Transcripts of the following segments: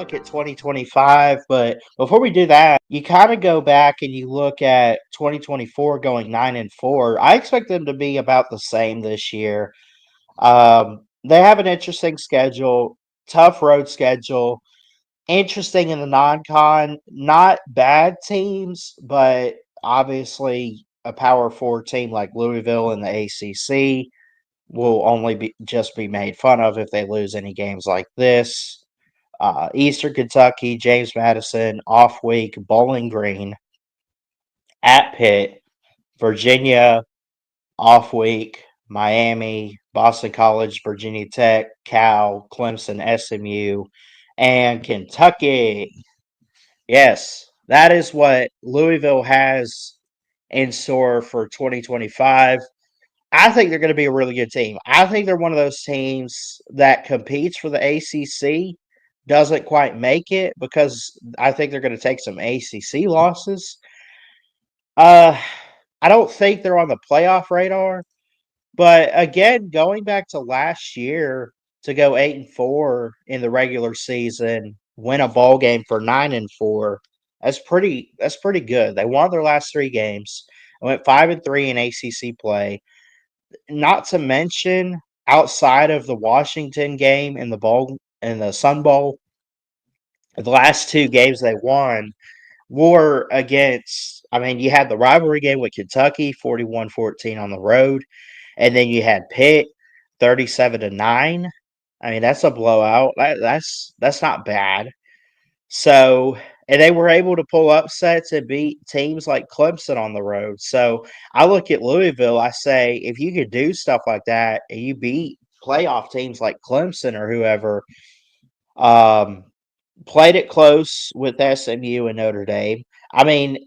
look at 2025, but before we do that, you kind of go back and you look at 2024 going 9-4. I expect them to be about the same this year. They have an interesting schedule, tough road schedule, interesting in the non-con, not bad teams, but obviously a Power Four team like Louisville in the ACC will only be just be made fun of if they lose any games like this. Eastern Kentucky, James Madison, off week, Bowling Green, at Pitt, Virginia, off week, Miami, Boston College, Virginia Tech, Cal, Clemson, SMU, and Kentucky. Yes, that is what Louisville has in store for 2025. I think they're going to be a really good team. I think they're one of those teams that competes for the ACC, doesn't quite make it because I think they're going to take some ACC losses. Uh, I don't think they're on the playoff radar, but again, going back to last year to go 8-4 in the regular season, win a ball game for 9-4. That's pretty good. They won their last three games. Went 5-3 in ACC play. Not to mention, outside of the Washington game and the Sun Bowl, the last two games they won were against. I mean, you had the rivalry game with Kentucky, 41-14 on the road, and then you had Pitt, 37-9. I mean, that's a blowout. That's not bad. So, and they were able to pull upsets and beat teams like Clemson on the road. So, I look at Louisville, I say, if you could do stuff like that and you beat playoff teams like Clemson or whoever, um, played it close with SMU and Notre Dame. I mean,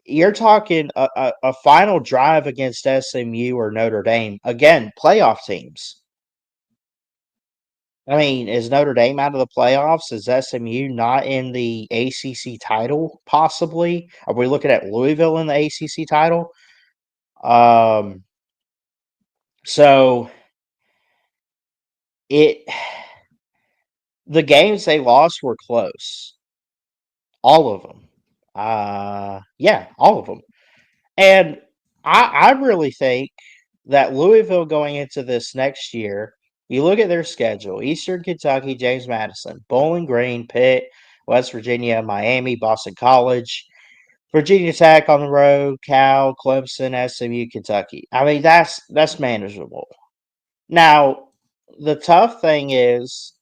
you're talking a final drive against SMU or Notre Dame. Again, playoff teams. I mean, is Notre Dame out of the playoffs? Is SMU not in the ACC title, possibly? Are we looking at Louisville in the ACC title? Um, so it the games they lost were close. All of them. Yeah, all of them. And I really think that Louisville going into this next year, you look at their schedule: Eastern Kentucky, James Madison, Bowling Green, Pitt, West Virginia, Miami, Boston College, Virginia Tech on the road, Cal, Clemson, SMU, Kentucky. I mean, that's manageable. Now, the tough thing is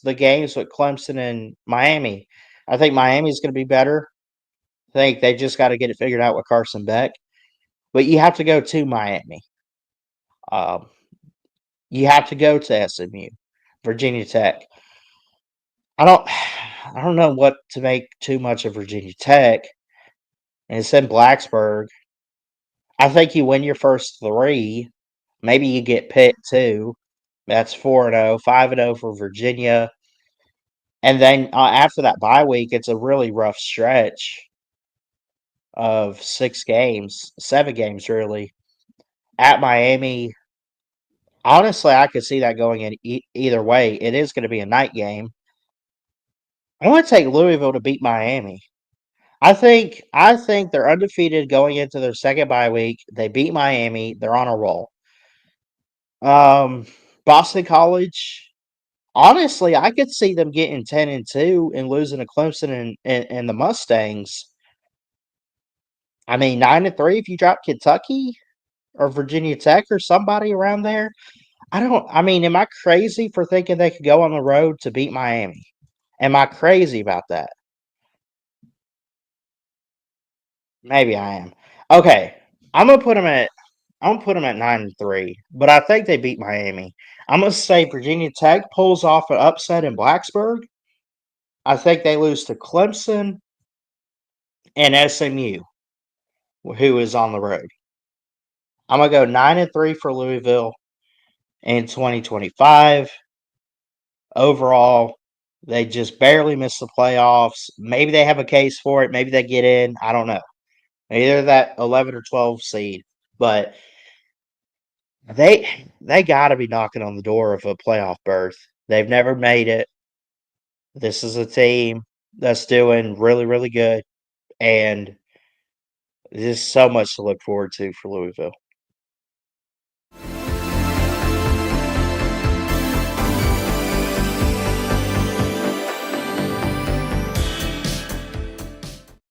the games with Clemson and Miami. I think Miami's going to be better. I think they just got to get it figured out with Carson Beck. But you have to go to Miami. Um, you have to go to SMU, Virginia Tech. I don't, I don't know what to make too much of Virginia Tech. And it's in Blacksburg. I think you win your first three. Maybe you get Pitt too. That's 4-0, 5-0 for Virginia. And then after that bye week, it's a really rough stretch of 6 games, 7 games really. At Miami, honestly, I could see that going in either way. It is going to be a night game. I want to take Louisville to beat Miami. I think they're undefeated going into their second bye week. They beat Miami. They're on a roll. Um, Boston College. Honestly, I could see them getting 10-2 and losing to Clemson and the Mustangs. I mean, 9-3 if you drop Kentucky or Virginia Tech or somebody around there. I don't. I mean, am I crazy for thinking they could go on the road to beat Miami? Am I crazy about that? Maybe I am. Okay, I'm gonna put them at. I'm gonna put them at 9-3, but I think they beat Miami. I'm gonna say Virginia Tech pulls off an upset in Blacksburg. I think they lose to Clemson and SMU, who is on the road. I'm gonna go 9-3 for Louisville in 2025. Overall, they just barely missed the playoffs. Maybe they have a case for it. Maybe they get in. I don't know. Either that 11 or 12 seed, but they got to be knocking on the door of a playoff berth. They've never made it. This is a team that's doing really, really good, and there's so much to look forward to for Louisville.